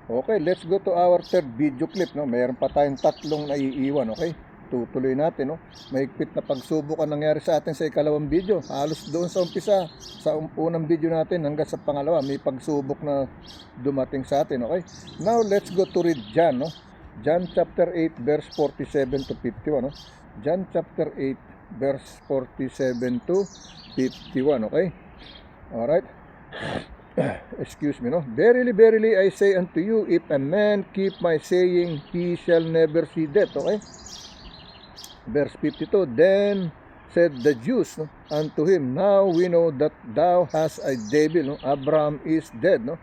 Okay, let's go to our third video clip, no? Mayroon pa tayong tatlong naiiwan, okay? Tutuloy natin, no? Mahigpit na pagsubok ang nangyari sa atin sa ikalawang video. Halos doon sa umpisa, sa unang video natin hanggang sa pangalawa, may pagsubok na dumating sa atin, okay? Now, let's go to read John, no? John chapter 8, verse 47 to 51, no? John chapter 8, verse 47 to 51, okay? Alright? Excuse me, no? Verily, verily, I say unto you, if a man keep my saying, he shall never see death. Okay? Verse 52, then said the Jews, no, unto him, now we know that thou hast a devil, no? Abraham is dead, no?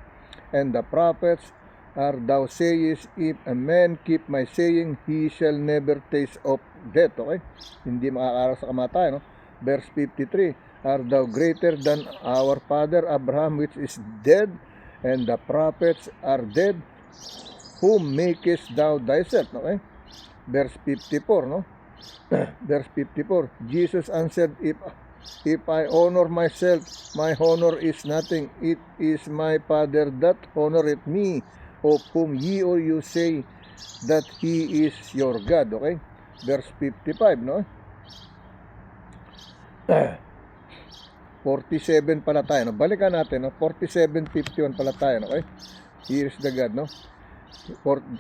And the prophets are thou sayest, if a man keep my saying, he shall never taste of death. Okay? Hindi makakaaraw sa kamatayan, no? Verse 53, are thou greater than our father Abraham, which is dead, and the prophets are dead? Whom makest thou thyself? Okay? Verse 54, no? Verse 54, Jesus answered, if I honor myself, my honor is nothing. It is my Father that honoreth me, of whom ye or you say that he is your God. Okay? Verse 55, no? 47 pala tayo, no? Balikan natin, no? 47:51 pala tayo, no? Okay? Here is the God, no?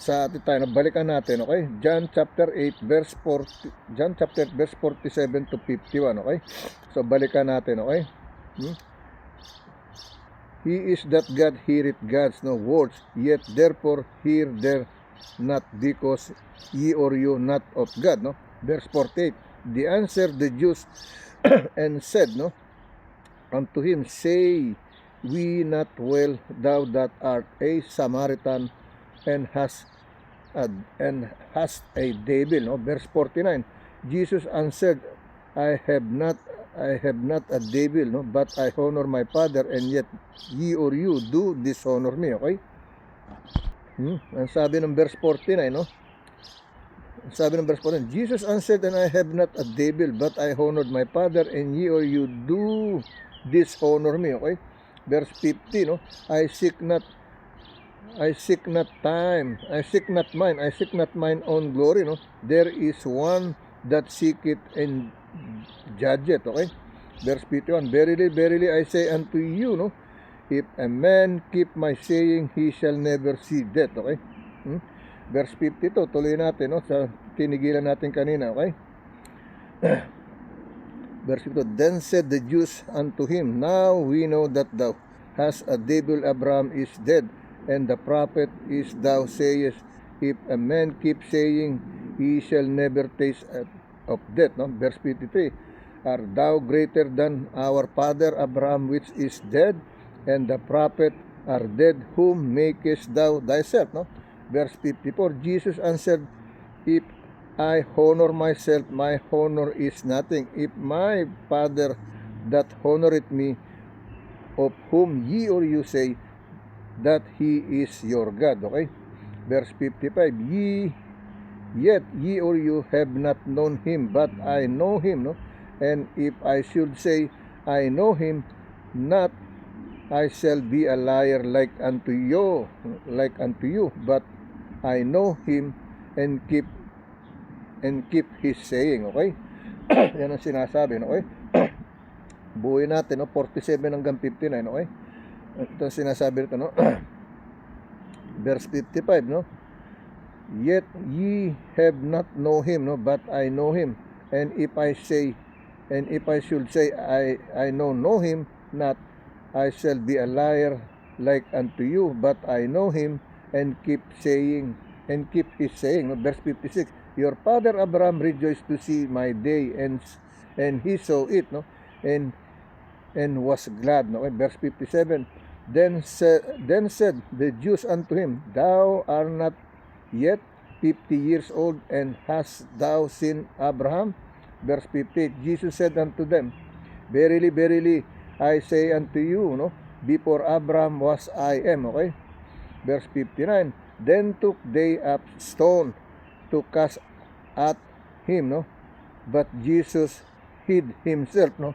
Sa atin tayo, no? Balikan natin, okay? John chapter 8 verse 40, John chapter 8 verse 47 to 51, okay? So balikan natin, okay? He is that God heareth God's no words, yet therefore hear there not, because ye or you not of God, no? Verse 48, they answered the Jews and said, no, unto him, say we not well, thou that art a Samaritan, and hast a devil, no? Verse 49, Jesus answered, I have not a devil, no, but I honor my Father, and yet ye or you do dishonor me. Okay? Ang sabi ng verse 49, no? Sabi ng verse 49, Jesus answered, and I have not a devil, but I honored my Father, and ye or you do dishonor me. Okay? Verse 50, no? I seek not mine own glory, no? There is one that seeketh and judgeth. Okay? Verse 51, verily, verily, I say unto you, no, if a man keep my saying, he shall never see death. Okay? Verse 52, tuloy natin, no, sa tinigilan natin kanina. Okay? Verse 52, then said the Jews unto him, now we know that thou hast a devil. Abraham is dead, and the prophet is thou sayest, if a man keep saying, he shall never taste of death. No? Verse 53, are thou greater than our father Abraham, which is dead, and the prophet are dead? Whom makest thou thyself? No? Verse 54, Jesus answered, if I honor myself, my honor is nothing. If my Father that honoreth me, of whom ye or you say that he is your God. Okay? Verse 55, yet ye or you have not known him, but I know him. No? And if I should say, I know him not, I shall be a liar like unto you. But I know him and keep his saying. Okay? Yan ang sinasabi, okay? Buuin natin, no? 47 hanggang 59, okay? Ito ang sinasabi nito, no? Verse 55, no? Yet ye have not know him, no, but I know him. And if I should say I know him not, I shall be a liar like unto you. But I know him and keep his saying. No? Verse 56, your father Abraham rejoiced to see my day, and he saw it, no, and was glad. No? Verse 57, then said the Jews unto him, thou art not yet 50 years old, and hast thou seen Abraham? Verse 58, Jesus said unto them, verily, verily, I say unto you, no, before Abraham was I am. Okay? Verse 59, then took they up stone to cast at him, no, but Jesus hid himself, no,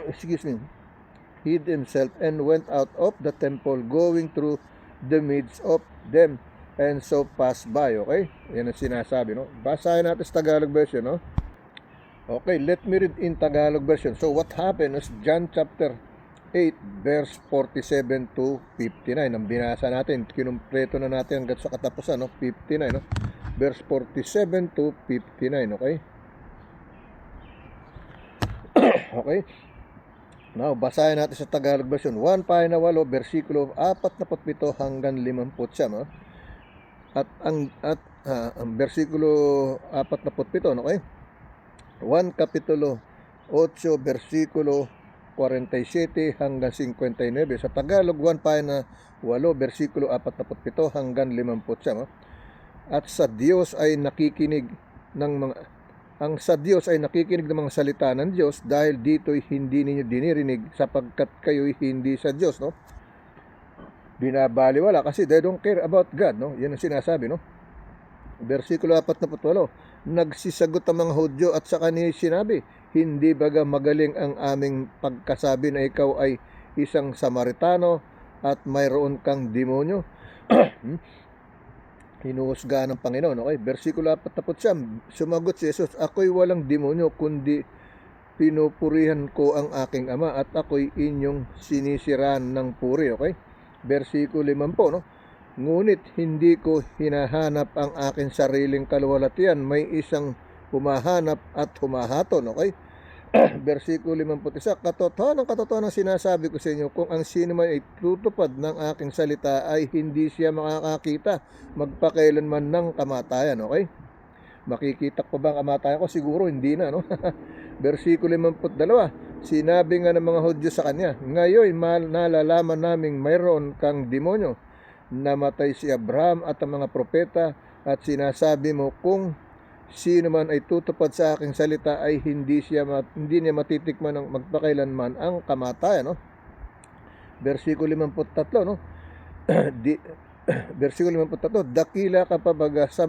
excuse me, hid himself, and went out of the temple, going through the midst of them, and so pass by. Okay? Yan ang sinasabi, no? Basahin natin sa Tagalog version, no? Okay, let me read in Tagalog version. So what happened is John chapter 8 verse 47 to 59. Ang binasa natin, kinumpleto na natin hanggang sa katapusan, no? 59, no? Verse 47 to 59, okay? Okay? Now, basahin natin sa Tagalog version. 1 8, versikulo 47 hanggang 50, no? At ang versikulo 47, okay? 1 kapitulo 8 versikulo 47 hanggang 59. Sa Tagalog 1 8 versikulo 47 hanggang 50, no? At sa Diyos ay nakikinig ng mga salita ng Diyos, dahil dito'y hindi ninyo dinirinig sapagkat kayo'y hindi sa Diyos, no? Binabaliwala kasi they don't care about God, no? Yan ang sinasabi, no? Versikulo 48, nagsisagot ang mga Hudyo at sa kanila sinabi, hindi baga magaling ang aming pagkasabi na ikaw ay isang Samaritano at mayroon kang demonyo? Hinuhusgahan ng Panginoon, okay? Versikulo 49, sumagot si Jesus, ako'y walang demonyo, kundi pinupurihan ko ang aking Ama at ako'y inyong sinisiraan ng puri, okay? Versikulo 50, no? Ngunit hindi ko hinahanap ang aking sariling kaluwalhatian, may isang humahanap at humahaton, okay? Versikulo 51, katotohanan sinasabi ko sa inyo, kung ang sino man ay tutupad ng aking salita ay hindi siya makakakita magpakailanman ng kamatayan, okay? Makikita ko ba ang kamatayan ko? Siguro hindi na, no? Versikulo 52, sinabi nga ng mga Hudyo sa kanya, ngayon nalalaman naming mayroon kang demonyo. Namatay si Abraham at ang mga propeta, at sinasabi mo kung sino man ay tutupad sa aking salita ay hindi niya matitikman ng magpakailanman ang kamatayan, no? Versikulo 53, no? Versikulo 53, dakila ka pa baga sa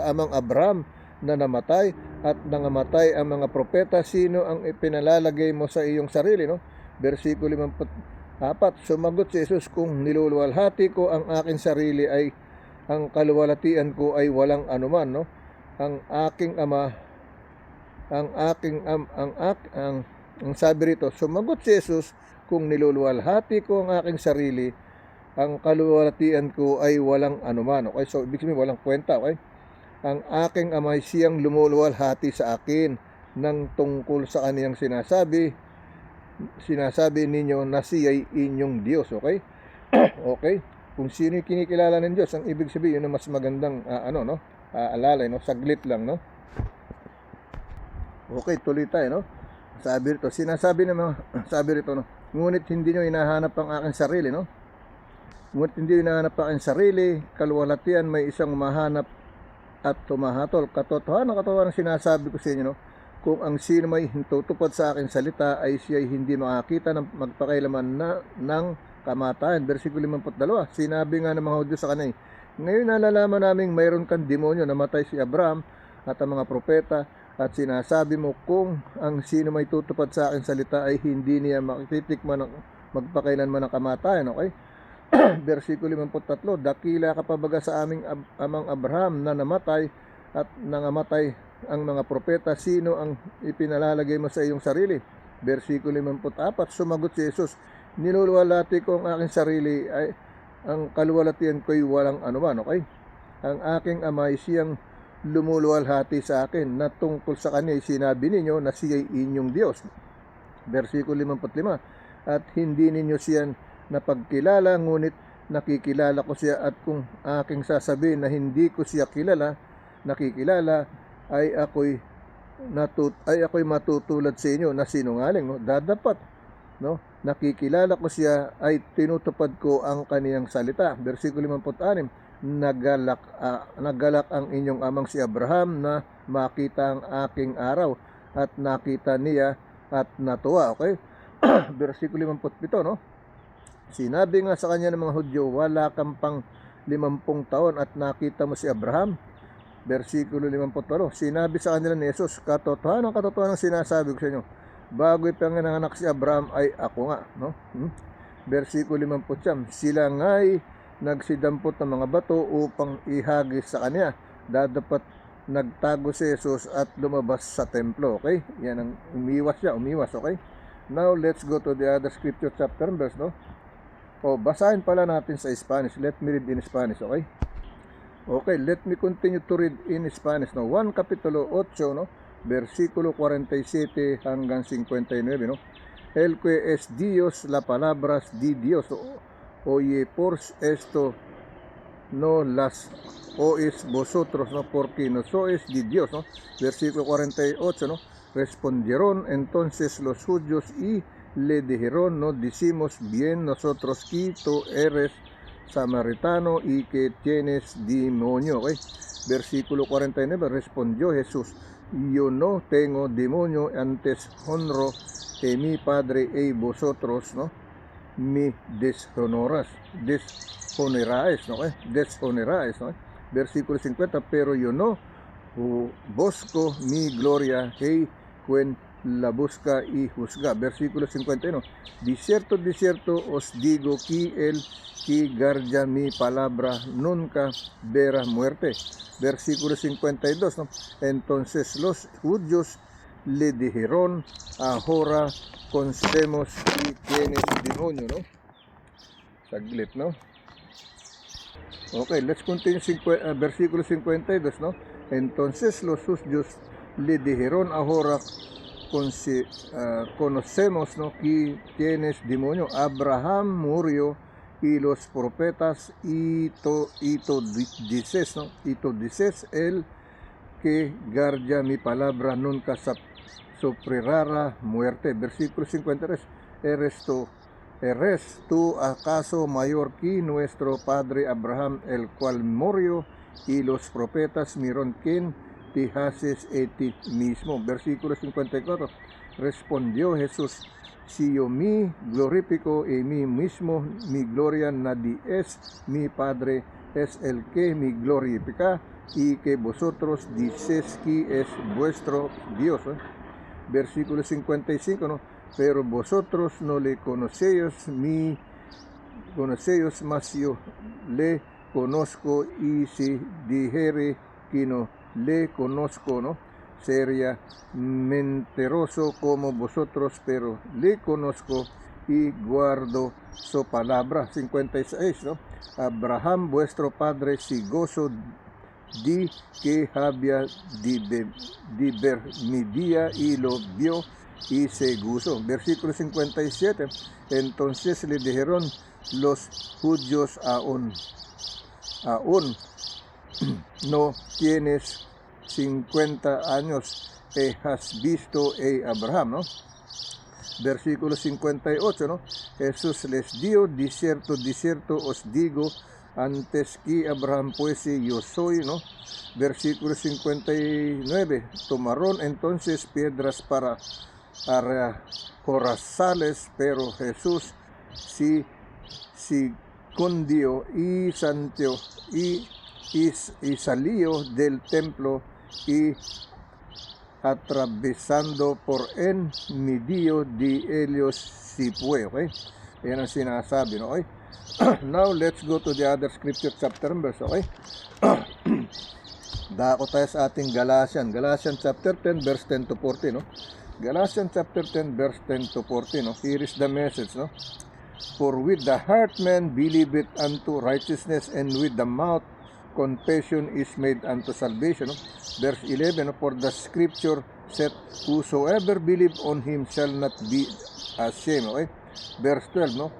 amang Abraham na namatay at nangamatay ang mga propeta, sino ang ipinalalagay mo sa iyong sarili, no? Versikulo 54, sumagot si Jesus, kung niluluwalhati ko ang aking sarili ay ang kaluwalhatian ko ay walang anuman, no? Ang sabi rito, sumagot si Jesus, kung niluluwalhati ko ang aking sarili, ang kaluwalhatian ko ay walang anuman, okay? So ibig sabihin walang kwenta, okay? Ang aking Ama siyang lumuluwalhati sa akin ng tungkol sa kaniyang sinasabi ninyo na siya'y inyong Diyos, okay? Okay? Kung sino yung kinikilala ng Diyos, ang ibig sabihin yun ang mas magandang alalay, no? Saglit lang, no? Okay, tuloy tayo, no? Sabi rito, sabi rito, no? Ngunit hindi nyo hinahanap ang aking sarili, no? Ngunit hindi hinahanap ang aking sarili, kaluwalhatian may isang mahanap at tumahatol. Katotohanan sinasabi ko sa inyo, no? Kung ang sino may tutupad sa aking salita ay siya'y hindi makakita ng magpakailaman ng kamatayan. Versikulo 52, sinabi nga ng mga Hudyo sa kanay, ngayon nalalaman naming mayroon kang demonyo, namatay si Abraham at ang mga propeta, at sinasabi mo kung ang sino may tutupad sa aking salita ay hindi niya makititikman ng magpakailanman ng kamatayan, okay? Versikulo 53, dakila ka pa baga sa aming amang Abraham na namatay at nangamatay ang mga propeta, sino ang ipinalalagay mo sa iyong sarili? Versikulo 54, sumagot si Jesus, niluluwalhati ko ang aking sarili ay ang kaluwalhatian ko'y walang anuman, okay? Ang aking Ama ay siyang lumuluwalhati sa akin, na tungkol sa kanya ay sinabi ninyo na siya'y inyong Diyos. Versikulo 55, at hindi ninyo siya napagkilala, ngunit nakikilala ko siya, at kung aking sasabihin na hindi ko siya nakikilala, ay ako'y matutulad sa inyo na sinungaling, no? Dadapat, no? Nakikilala ko siya ay tinutupad ko ang kaniyang salita. Versikulo 56, naggalak ang inyong amang si Abraham na makita ang aking araw, at nakita niya at natuwa, okay? Versikulo 57, no? Sinabi nga sa kanya ng mga Hudyo, wala kang pang 50 taon at nakita mo si Abraham. Versikulo 58, sinabi sa kanila ni Jesus, katotohanan sinasabi ko sa inyo, bago ipanganak si Abraham ay ako nga, no? Versikulo 50, sila nga'y nagsidampot ng mga bato upang ihagis sa kanya. Dapat nagtago si Jesus at lumabas sa templo. Okay? Yan ang umiwas siya, okay? Now, let's go to the other scripture chapter and verse, no? O, basahin pala natin sa Spanish. Let me read in Spanish, okay? Okay, let me continue to read in Spanish, no? 1 Kapitulo 8, no? Versikulo 47 hanggang 59, no? El que es Dios, la palabras di Dios. Oye, por esto no las oís vosotros, ¿no? Porque no sois de Dios, ¿no? Versículo 48, ¿no? Respondieron entonces los judíos y le dijeron, no decimos bien nosotros que tú eres samaritano y que tienes demonio, ¿eh? Versículo 49, respondió Jesús, yo no tengo demonio, antes honro a mi Padre y vosotros, ¿no? Me deshonoráis, ¿no? Deshonoráis, ¿no? Versículo 50, pero yo no busco mi gloria, y quien la busca y juzga. Versículo 51, de cierto os digo que el que guarda mi palabra nunca verá muerte. Versículo 52, ¿no? Entonces los judíos le dijeron, ahora conocemos que tienes demonio, ¿no? Saglit, ¿no? Okay, let's continue. Versículo 52, ¿no? Entonces los judíos le dijeron, ahora conocemos, ¿no? Que tienes demonio. Abraham murió y los profetas y tú dices, ¿no? Y tú dices, el que guarda mi palabra nunca sufrirá muerte. Versículo 53, ¿eres tú acaso mayor que nuestro padre Abraham, el cual murió y los profetas miraron quién te haces a ti mismo? Versículo 54, respondió Jesús, si yo me glorifico en mí mismo, mi gloria nadie es, mi Padre es el que me glorifica y que vosotros dices que es vuestro Dios, ¿eh? Versículo 55, ¿no? Pero vosotros no le conocéis, mas yo le conozco, y si dijere que no le conozco, ¿no? Sería mentiroso como vosotros, pero le conozco y guardo su palabra. 56, ¿no? Abraham vuestro padre se gozó de que había de ver mi día y lo vio y se gozó. Versículo 57, entonces le dijeron los judíos, aún no tienes 50 años y has visto a Abraham, ¿no? Versículo 58, ¿no? Jesús les dio, de cierto os digo, antes que Abraham fuese, yo soy, ¿no? Versículo 59, tomaron entonces piedras para arrojárseles, pero Jesús se escondió y santió y salió del templo, y atravesando por en medio de ellos si fue, okay? Yan ang sinasabi, no? Okay? Now, let's go to the other scripture chapter and verse, okay? Dako tayo sa ating Galatians chapter 10, verse 10 to 14, no? Galatians chapter 10, verse 10 to 14, no? Here is the message, no? For with the heart man believeth unto righteousness, and with the mouth confession is made unto salvation, no? Verse 11, no? For the scripture said, whosoever believe on him shall not be ashamed, okay? Verse 12, no?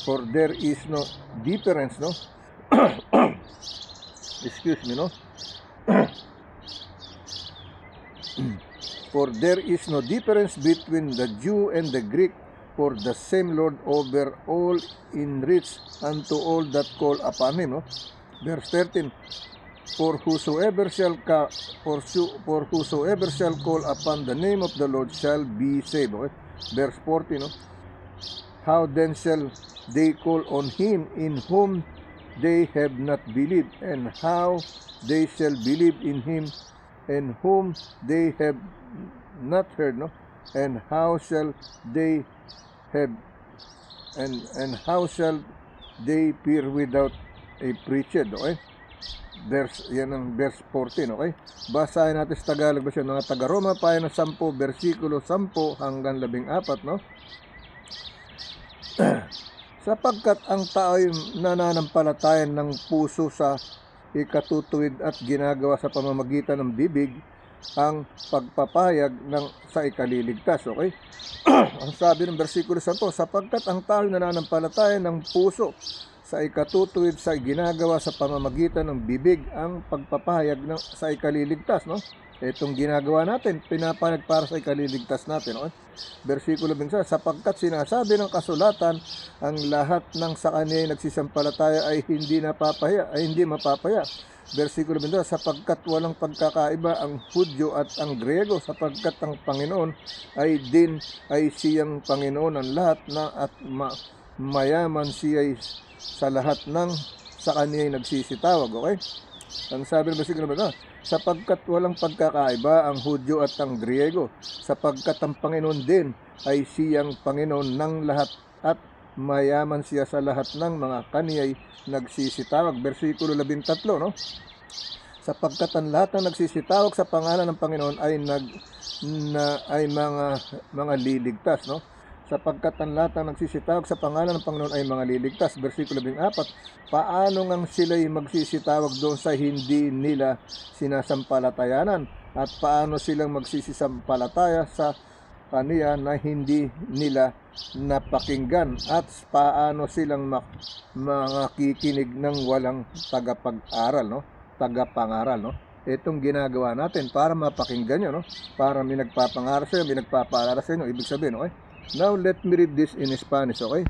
For there is no difference, no? Excuse me, no? For there is no difference between the Jew and the Greek, for the same Lord over all enrich unto all that call upon him, no? Verse 13, for whosoever shall call upon the name of the Lord shall be saved, okay? Verse 14, no? How then shall they call on him in whom they have not believed, and how they shall believe in him in whom they have not heard, no? And how shall they have and how shall they fear without a preacher, okay? Yan ang verse 14, okay? Basahin natin sa Tagalog version ng taga-Roma, pahina 10, versikulo 10 hanggang 14, no? Sapagkat ang tao'y nananampalatayan ng puso sa ikatutuwid at ginagawa sa pamamagitan ng bibig ang pagpapahayag sa ikaliligtas, okay? Ang sabi ng versikulo 10, sapagkat ang tao'y nananampalatayan ng puso sa ikatutuwid sa ginagawa sa pamamagitan ng bibig ang pagpapahayag sa ikaliligtas, no? Itong ginagawa natin, pinapahayag para sa ikaliligtas natin, no? Versikulo 11, sapagkat sinasabi ng kasulatan, ang lahat ng sa kanya nagsisampalataya ay hindi mapapaya. Versikulo 22, sapagkat walang pagkakaiba ang Hudyo at ang Griego, sapagkat ang Panginoon ay siyang Panginoon ng lahat at mayaman siya sa lahat ng sa kanya nagsisitawag, okay? Ang sabi ng versikulo 22, sapagkat walang pagkakaiba ang Hudyo at ang Griego, sapagkat ang Panginoon din ay siyang Panginoon ng lahat at mayaman siya sa lahat ng mga kaniya'y nagsisitawag. Versikulo 13, no? Sapagkat ang lahat ng nagsisitawag sa pangalan ng Panginoon ay mga liligtas, no? Sapagkat ang lahat ng nagsisitawag sa pangalan ng Panginoon ay mga liligtas. Versikulo 14, paano ngang sila'y magsisitawag doon sa hindi nila sinasampalatayanan? At paano silang magsisisampalataya sa kaniya na hindi nila napakinggan? At paano silang makikinig ng walang tagapangaral, no? Itong ginagawa natin para mapakinggan nyo, no? Para may nagpapangaral sa inyo, may nagpapaalala sa inyo. Ibig sabihin, okay? Now, let me read this in Spanish, okay?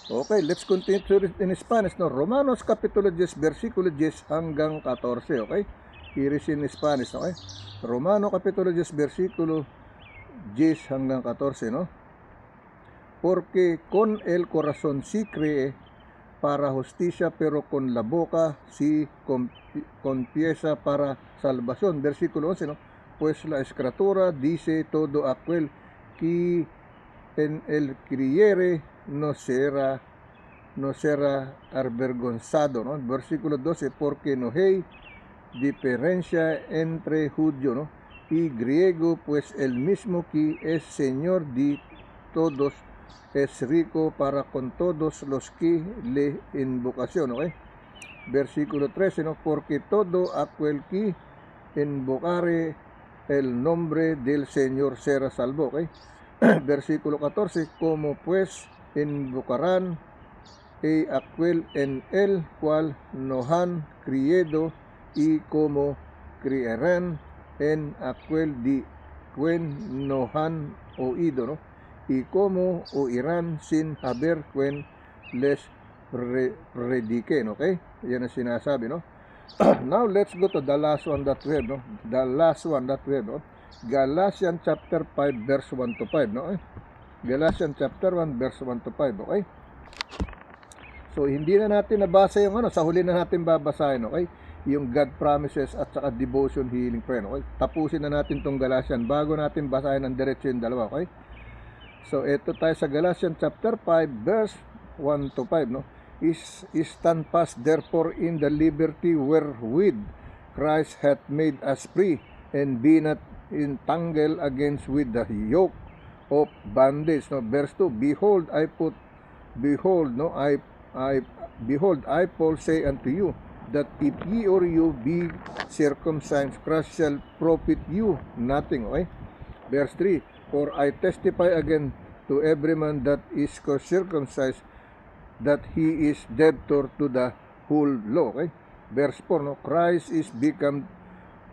Okay, let's continue to read in Spanish, no? Romanos Capitulo 10, versikulo 10 hanggang 14, okay? Here is in Spanish, okay? Romano Capitulo 10, versikulo 10 hanggang 14, no? Porque con el corazón sí cree para justicia, pero con la boca sí confiesa para salvación. Versikulo 11, no? Pues la Escritura dice, todo aquel que en él creyere no será avergonzado, ¿no? Versículo 12, porque no hay diferencia entre judío, ¿no? y griego, pues el mismo que es Señor de todos es rico para con todos los que le invocación, ¿okay? Versículo 13, ¿no? Porque todo aquel que invocare el nombre del Señor será salvo, ¿okay? Versículo 14, como pues invocarán aquel en el cual no han creído, y como creerán en aquel de quien no han oído, ¿no? Y como oirán sin haber quien les predique, okay? Yan ang sinasabi, no? Now, let's go to the last one that we have, no? The last one that we have, no? Galatians chapter 5, verse 1 to 5, no? Galatians chapter 1, verse 1 to 5, okay? So, hindi na natin nabasa yung sa huli na natin babasahin, okay? Yung God promises at saka devotion healing prayer, okay? Tapusin na natin tong Galatians bago natin basahin ang diretso yung dalawa, okay? So, ito tayo sa Galatians chapter 5, verse 1 to 5, no? Stand fast therefore in the liberty wherewith Christ hath made us free, and be not entangled against with the yoke of bondage, no? Verse 2, behold, I Paul say unto you, that if ye or you be circumcised, Christ shall profit you nothing, okay? Verse 3, for I testify again to every man that is circumcised, that he is debtor to the whole law, okay? Verse 4, no? Christ is become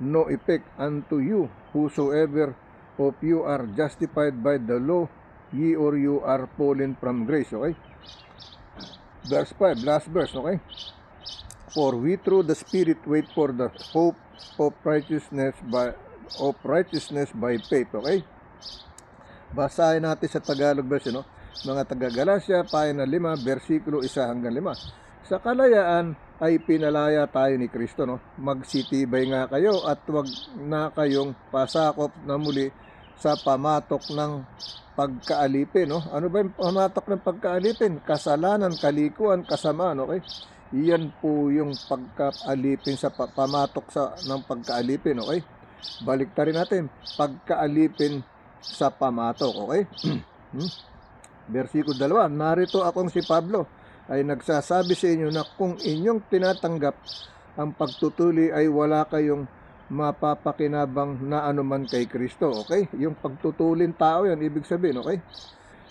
no effect unto you, whosoever of you are justified by the law, ye or you are fallen from grace, okay? Verse 5, last verse, okay? For we through the Spirit wait for the hope of righteousness by faith, okay? Basahin natin sa Tagalog version, no? Mga taga-Galacia, pahina 5, versikulo 1 hanggang 5. Sa kalayaan ay pinalaya tayo ni Kristo, no? Magsitibay nga kayo at wag na kayong pasakop na muli sa pamatok ng pagkaalipin, no? Ano ba yung pamatok ng pagkaalipin? Kasalanan, kalikuan, kasamaan, okay? Iyan po yung pagkaalipin sa pamatok ng pagkaalipin, okay? Baliktarin natin, pagkaalipin sa pamatok, okay? Versikulo 2, narito akong si Pablo ay nagsasabi sa inyo na kung inyong tinatanggap ang pagtutuli ay wala kayong mapapakinabang na anuman kay Kristo, okay? Yung pagtutulin tao yan, ibig sabihin, okay?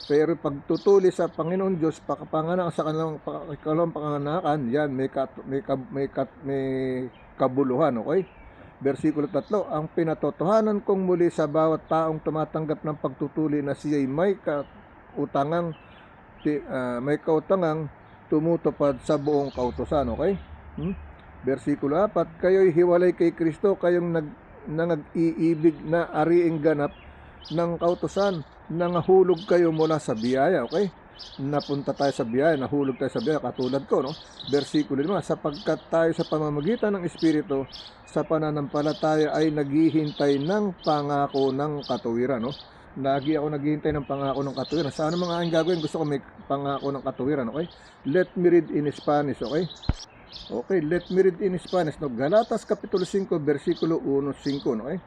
Pero pagtutuli sa Panginoon Diyos, pakapanganak sa kanilang panganakan, yan, may kabuluhan, okay? Versikulo 3, ang pinatotohanan kong muli sa bawat taong tumatanggap ng pagtutuli na siya'y may kautangang tumutupad sa buong kautusan, okay? Versikulo 4, kayo'y hiwalay kay Kristo, kayong nag-iibig na ariing ganap ng kautusan, nangahulog kayo mula sa biyaya, okay? Napunta tayo sa biyaya, nahulog tayo sa biyaya, katulad ko, no? Versikulo 5, sapagkat tayo sa pamamagitan ng Espiritu, sa pananampalataya ay naghihintay ng pangako ng katuwiran, no? Lagi ako naghihintay ng pangako ng katuwiran. Sa ano mga aking gagawin, gusto ko may pangako ng katuwiran, okay? Let me read in Spanish, okay? Okay, let me read in Spanish, no? Galatas Capítulo 5, versikulo 1-5, no? Okay?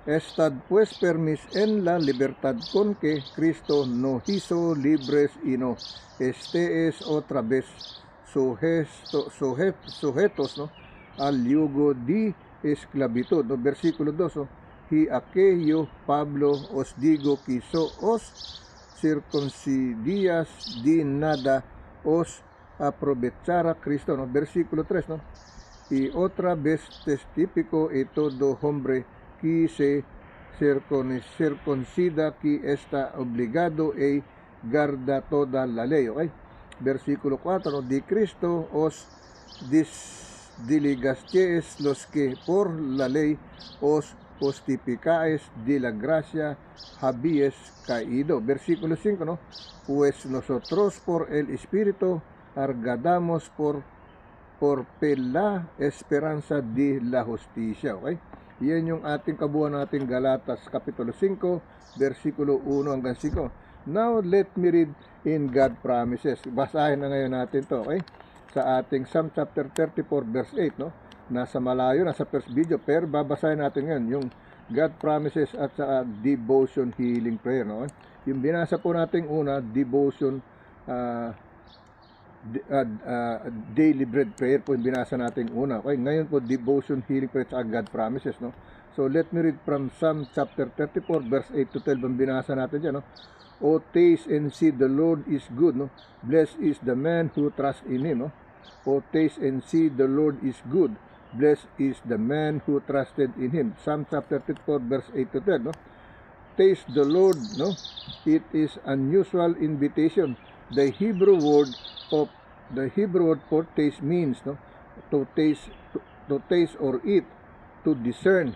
Estad pues permis en la libertad con que Cristo nos hizo libres y no estéis otra vez sujetos, no, al yugo de esclavitud, no? Versikulo 2, no? Y aquello Pablo os digo que os circuncidías de nada os aprovechara Cristo, no? Versikulo 3, no? Y otra vez testifico y todo hombre que se circuncida que está obligado a guardar toda la ley, okay? Versikulo 4, no? De Cristo os diligasteis los que por la ley os justificáis de la gracia habíais caído. Versikulo 5, no? Pues nosotros por el Espíritu argadamos por la esperanza de la justicia, okay? Yan yung ating kabuuan nating Galatas Kapitulo 5, versikulo 1 hanggang 5. Now, let me read in God promises. Basahin na ngayon natin to, okay? Sa ating Psalm chapter 34, verse 8, no? Nasa malayo, nasa first video, pero babasahin natin ngayon yung God promises at sa devotion healing prayer, no? Yung binasa po nating una, devotion daily bread prayer po yung binasa natin una. Okay, ngayon po devotion healing prayer sa God promises, no? So let me read from Psalm chapter 34 verse 8 to 12 ang binasa natin diyan, no? O taste and see the Lord is good, no? Blessed is the man who trusts in him, no? O taste and see the Lord is good. Blessed is the man who trusted in him. Psalm chapter 34 verse 8 to 12, no? Taste the Lord, no? It is unusual invitation. The Hebrew word for taste means, no, to taste or eat, to discern,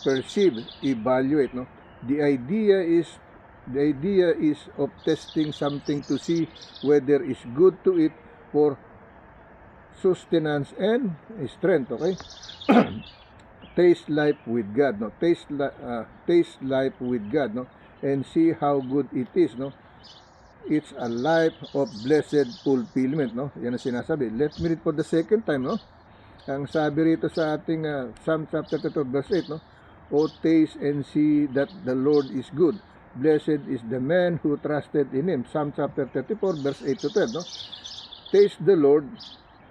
perceive, evaluate, no. The idea is of testing something to see whether it's good to eat for sustenance and strength, okay? Taste life with God, no. Taste life with God, no, and see how good it is, no. It's a life of blessed fulfillment, no? Yan ang sinasabi. Let me read for the second time, no? Ang sabi rito sa ating Psalm chapter 2 verse 8, no? O taste and see that the Lord is good. Blessed is the man who trusted in him. Psalm chapter 34 verse 8 to 12, no? Taste the Lord.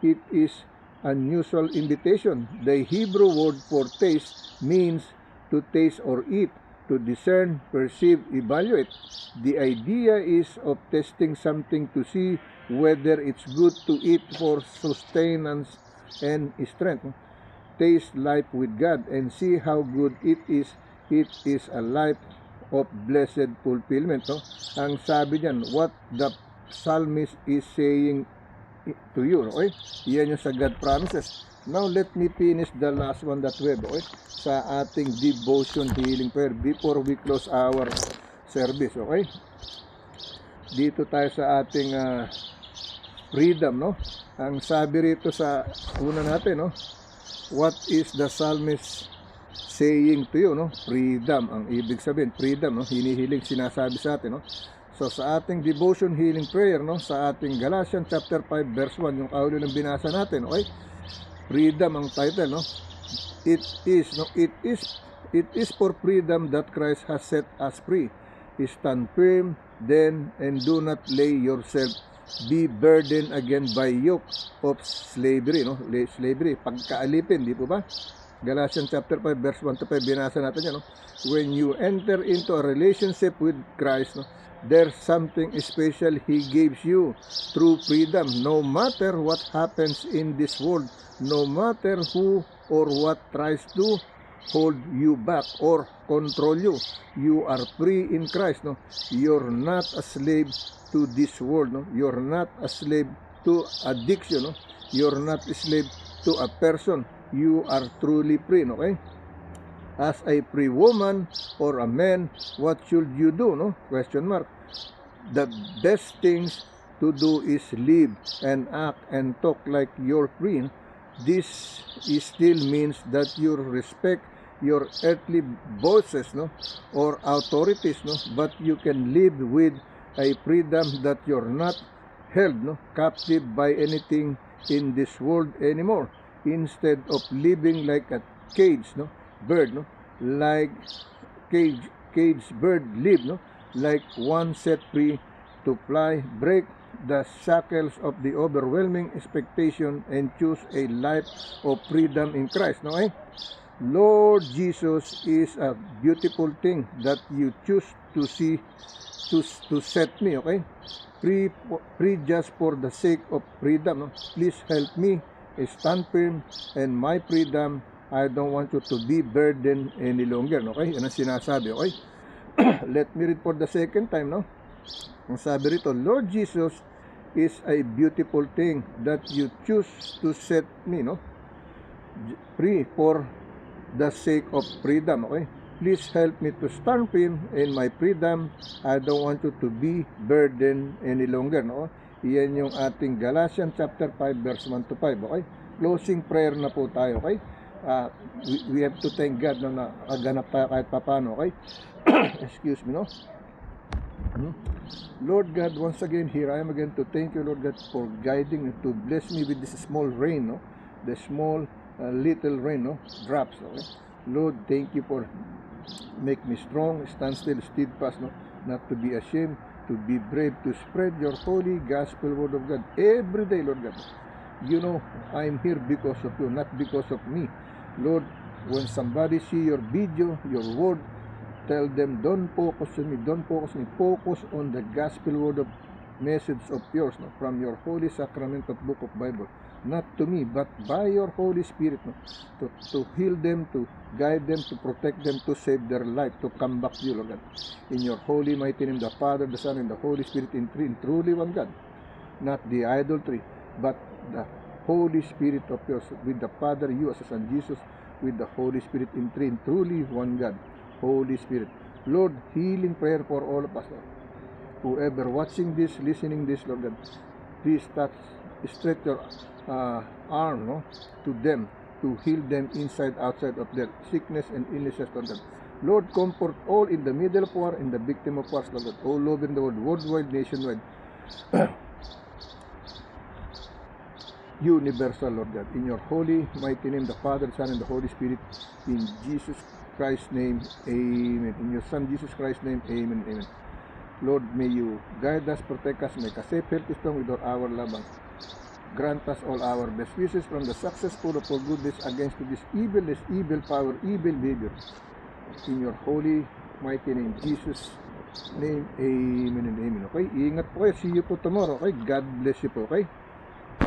It is unusual invitation. The Hebrew word for taste means to taste or eat, to discern, perceive, evaluate. The idea is of testing something to see whether it's good to eat for sustenance and strength. Taste life with God and see how good it is. It is a life of blessed fulfillment, no? Ang sabi diyan, what the psalmist is saying to you, okay? Yan yung sa God promises. Now, let me finish the last one that we have, okay? Sa ating devotion healing prayer before we close our service, okay? Dito tayo sa ating freedom, no? Ang sabi rito sa una natin, no? What is the psalmist saying to you, no? Freedom, ang ibig sabihin, freedom, no? Hinihiling, sinasabi sa atin, no? So sa ating devotion healing prayer, no? Sa ating Galatians chapter 5 verse 1, yung kaulo ng binasa natin, okay? Freedom ang title, no? It is for freedom that Christ has set us free. Stand firm then and do not lay yourself be burdened again by yoke of slavery, no? Slavery, pagkaalipin, di po ba? Galatians chapter 5 verse 1 to 5, binasa natin yan, no? When you enter into a relationship with Christ, no, there's something special He gives you, true freedom. No matter what happens in this world, no matter who or what tries to hold you back or control you, you are free in Christ, no? You're not a slave to this world, no? You're not a slave to addiction, no? You're not a slave to a person. You are truly free, okay? As a free woman or a man, what should you do, no? Question mark. The best things to do is live and act and talk like you're free. This still means that you respect your earthly bosses, no, or authorities, no, but you can live with a freedom that you're not held, no, captive by anything in this world anymore. Instead of living like a cage, no, bird, no, like cage bird live, no, like one set free to fly, break the shackles of the overwhelming expectation and choose a life of freedom in Christ, no, eh? Lord Jesus is a beautiful thing that you choose to see, to set me, okay? Free just for the sake of freedom, no? Please help me stand firm and my freedom. I don't want you to be burdened any longer, okay? Yan ang sinasabi, okay? Let me read for the second time, no? Ang sabi rito, Lord Jesus is a beautiful thing that you choose to set me, no, free for the sake of freedom, okay? Please help me to stand firm in my freedom. I don't want you to be burdened any longer, no? Iyan yung ating Galatians chapter 5 verse 1 to 5, okay? Closing prayer na po tayo, okay? We have to thank God na nakaganap tayo kahit papano, okay? Excuse me, no? Lord God, once again, here I am again to thank you, Lord God, for guiding me, to bless me with this small rain, no? The small little rain, no? Drops, okay? Lord, thank you for make me strong, stand still, steadfast, no? Not to be ashamed, to be brave, to spread your holy gospel word of God every day, Lord God. You know, I'm here because of you, not because of me. Lord, when somebody see your video, your word, tell them, don't focus on me, don't focus on me, focus on the gospel word of message of yours, no, from your holy sacrament of book of Bible, not to me, but by your Holy Spirit, no, to heal them, to guide them, to protect them, to save their life, to come back to you, Lord God. In your holy mighty name, the Father, the Son, and the Holy Spirit, in three, in truly one God, not the idolatry, but the Holy Spirit of yours, with the Father, you as a Son, Jesus, with the Holy Spirit, in three, in truly one God. Holy Spirit, Lord, healing prayer for all of us, Lord. Whoever watching this, listening this, Lord God, please touch, stretch your arm, no, to them, to heal them inside, outside of their sickness and illnesses, Lord God. Lord, comfort all in the middle of war and the victim of wars, Lord God, all over the world, worldwide, nationwide, universal, Lord God. In your holy, mighty name, the Father, Son, and the Holy Spirit, in Jesus Christ's name, amen. In your Son, Jesus Christ's name, amen, amen. Lord, may you guide us, protect us, make us safe, healthy, strong with all our labang. Grant us all our best wishes from the successful of all goodness against this evil power, evil behavior. In your holy, mighty name, Jesus' name, amen and amen. Okay, ingat po kayo. See you po tomorrow. Okay, God bless you po. Okay.